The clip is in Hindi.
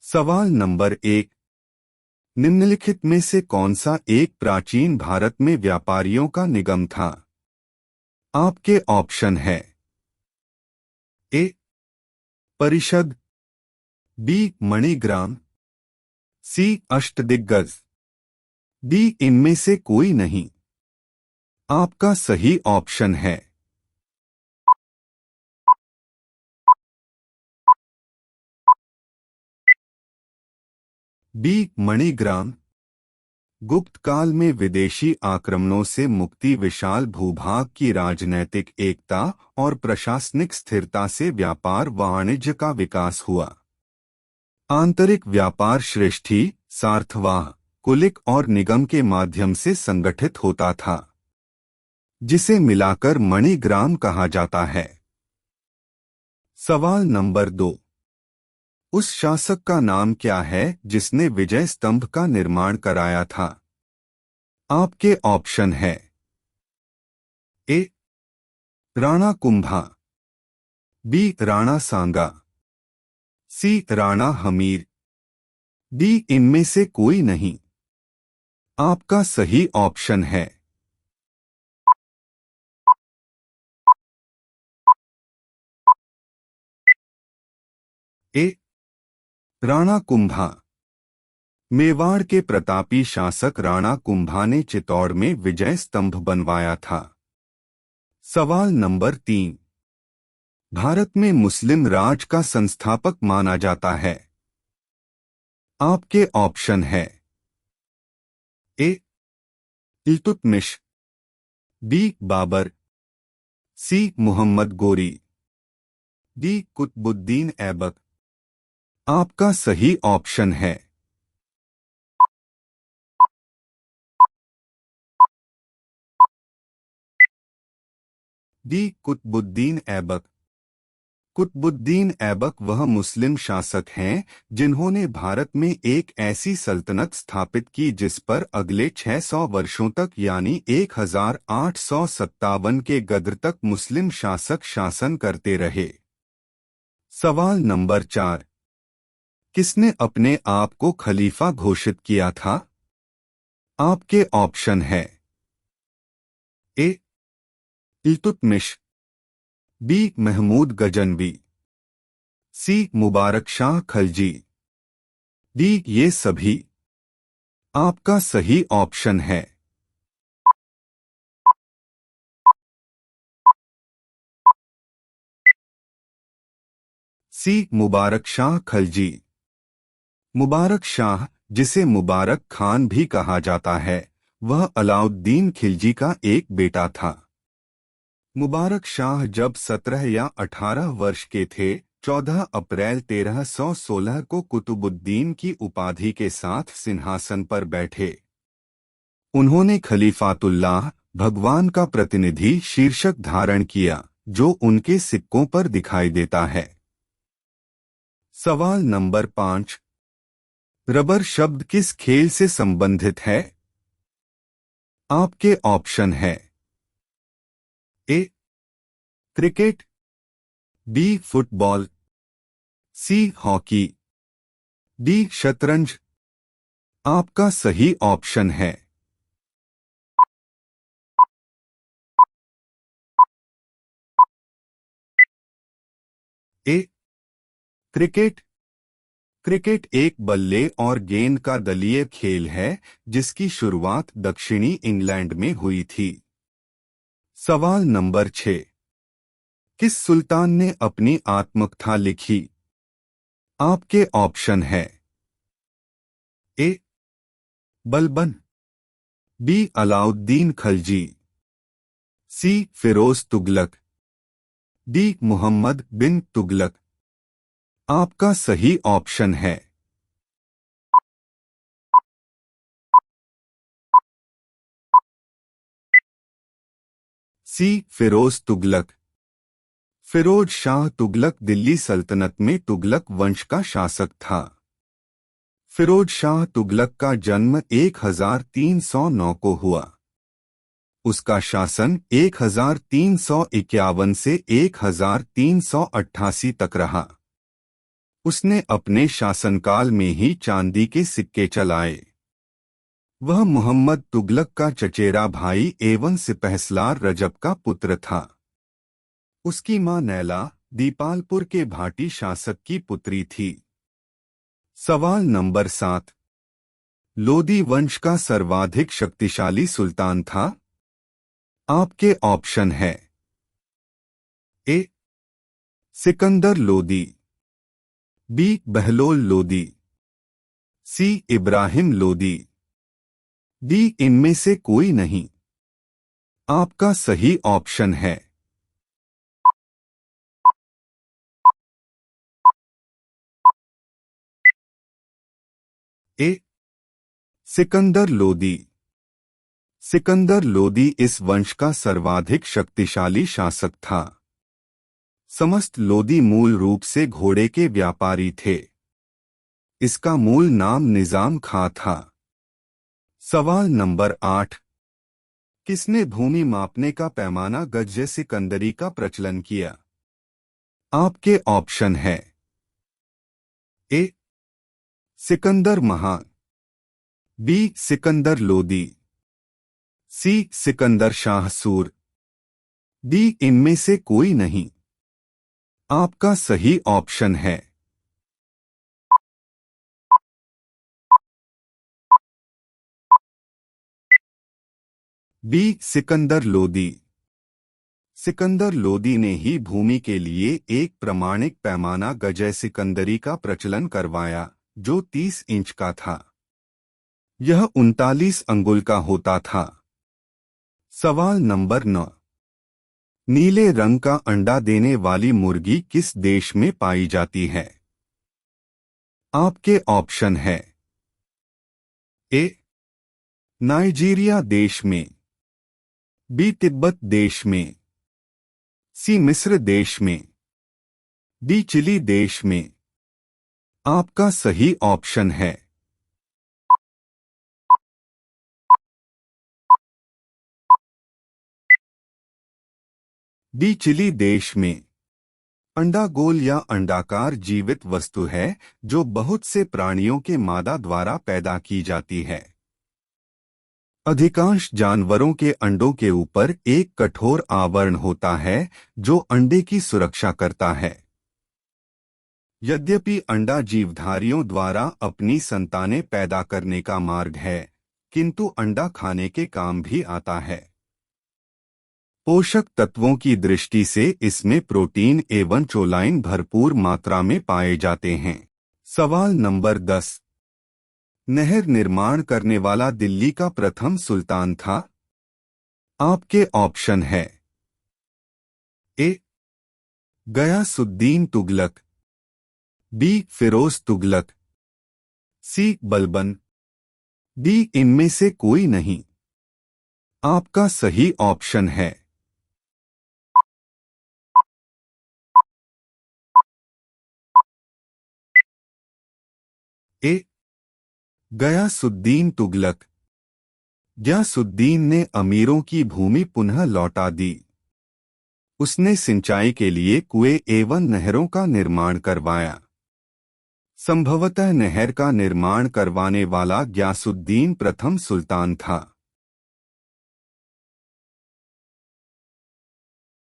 सवाल नंबर 1। निम्नलिखित में से कौन सा एक प्राचीन भारत में व्यापारियों का निगम था? आपके ऑप्शन है। ए परिषद, बी मणिग्राम, सी अष्टदिग्गज, डी इनमें से कोई नहीं। आपका सही ऑप्शन है बी मणिग्राम। गुप्त काल में विदेशी आक्रमणों से मुक्ति, विशाल भूभाग की राजनैतिक एकता और प्रशासनिक स्थिरता से व्यापार वाणिज्य का विकास हुआ। आंतरिक व्यापार श्रेष्ठी, सार्थवाह, कुलिक और निगम के माध्यम से संगठित होता था, जिसे मिलाकर मणिग्राम कहा जाता है। सवाल नंबर 2। उस शासक का नाम क्या है जिसने विजय स्तंभ का निर्माण कराया था? आपके ऑप्शन है। ए राणा कुंभा, बी राणा सांगा, सी राणा हमीर, डी इनमें से कोई नहीं। आपका सही ऑप्शन है ए राणा कुंभा। मेवाड़ के प्रतापी शासक राणा कुंभा ने चित्तौड़ में विजय स्तंभ बनवाया था। सवाल नंबर 3। भारत में मुस्लिम राज का संस्थापक माना जाता है। आपके ऑप्शन है। ए इल्तुतमिश, बी बाबर, सी मुहम्मद गोरी, डी कुतुबुद्दीन ऐबक। आपका सही ऑप्शन है डी कुतुबुद्दीन ऐबक। कुतुबुद्दीन ऐबक वह मुस्लिम शासक हैं जिन्होंने भारत में एक ऐसी सल्तनत स्थापित की जिस पर अगले 600 वर्षों तक यानी 1857 के गद्र तक मुस्लिम शासक शासन करते रहे। सवाल नंबर 4। किसने अपने आप को खलीफा घोषित किया था? आपके ऑप्शन है। ए इल्तुतमिश, बी महमूद गजनवी, सी मुबारक शाह खलजी, डी ये सभी। आपका सही ऑप्शन है सी मुबारक शाह खलजी। मुबारक शाह, जिसे मुबारक खान भी कहा जाता है, वह अलाउद्दीन खिलजी का एक बेटा था। मुबारक शाह जब 17 या 18 वर्ष के थे, 14 अप्रैल 1316 को कुतुबुद्दीन की उपाधि के साथ सिंहासन पर बैठे। उन्होंने खलीफातुल्लाह, भगवान का प्रतिनिधि शीर्षक धारण किया, जो उनके सिक्कों पर दिखाई देता है। सवाल नंबर 5। रबर शब्द किस खेल से संबंधित है? आपके ऑप्शन है। A cricket, B football, C hockey, D शतरंज। आपका सही ऑप्शन है ए क्रिकेट। क्रिकेट एक बल्ले और गेंद का दलीय खेल है जिसकी शुरुआत दक्षिणी इंग्लैंड में हुई थी। सवाल नंबर 6। किस सुल्तान ने अपनी आत्मकथा लिखी? आपके ऑप्शन है। ए बलबन, बी अलाउद्दीन खलजी, सी फिरोज तुगलक, डी मुहम्मद बिन तुगलक। आपका सही ऑप्शन है सी फिरोज तुगलक। फिरोज शाह तुगलक दिल्ली सल्तनत में तुगलक वंश का शासक था। फिरोज शाह तुगलक का जन्म 1309 को हुआ। उसका शासन 1351 से 1388 तक रहा। उसने अपने शासनकाल में ही चांदी के सिक्के चलाए। वह मोहम्मद तुगलक का चचेरा भाई एवं सिपहसलार रजब का पुत्र था। उसकी मां नैला दीपालपुर के भाटी शासक की पुत्री थी। सवाल नंबर 7। लोदी वंश का सर्वाधिक शक्तिशाली सुल्तान था। आपके ऑप्शन है। ए सिकंदर लोदी, बी बहलोल लोदी, सी इब्राहिम लोदी, डी इनमें से कोई नहीं। आपका सही ऑप्शन है ए सिकंदर लोदी। सिकंदर लोदी इस वंश का सर्वाधिक शक्तिशाली शासक था। समस्त लोदी मूल रूप से घोड़े के व्यापारी थे। इसका मूल नाम निजाम खां था। सवाल नंबर 8। किसने भूमि मापने का पैमाना गज सिकंदरी का प्रचलन किया? आपके ऑप्शन है। ए सिकंदर महान, बी सिकंदर लोदी, सी सिकंदर शाह सूर, डी इनमें से कोई नहीं। आपका सही ऑप्शन है बी सिकंदर लोदी। सिकंदर लोदी ने ही भूमि के लिए एक प्रमाणिक पैमाना गज सिकंदरी का प्रचलन करवाया, जो 30 इंच का था। यह 39 अंगुल का होता था। सवाल नंबर 9। नीले रंग का अंडा देने वाली मुर्गी किस देश में पाई जाती है? आपके ऑप्शन है। ए नाइजीरिया देश में, बी तिब्बत देश में, सी मिस्र देश में, डी चिली देश में। आपका सही ऑप्शन है डी चिली देश में। अंडा गोल या अंडाकार जीवित वस्तु है जो बहुत से प्राणियों के मादा द्वारा पैदा की जाती है। अधिकांश जानवरों के अंडों के ऊपर एक कठोर आवरण होता है जो अंडे की सुरक्षा करता है। यद्यपि अंडा जीवधारियों द्वारा अपनी संतानें पैदा करने का मार्ग है, किंतु अंडा खाने के काम भी आता है। पोषक तत्वों की दृष्टि से इसमें प्रोटीन एवं चोलाइन भरपूर मात्रा में पाए जाते हैं। सवाल नंबर 10। नहर निर्माण करने वाला दिल्ली का प्रथम सुल्तान था। आपके ऑप्शन है। ए गयासुद्दीन तुगलक, बी फिरोज तुगलक, सी बलबन, डी इनमें से कोई नहीं। आपका सही ऑप्शन है ए गयासुद्दीन तुगलक। गयासुद्दीन ने अमीरों की भूमि पुनः लौटा दी। उसने सिंचाई के लिए कुएं एवं नहरों का निर्माण करवाया। संभवतः नहर का निर्माण करवाने वाला गयासुद्दीन प्रथम सुल्तान था।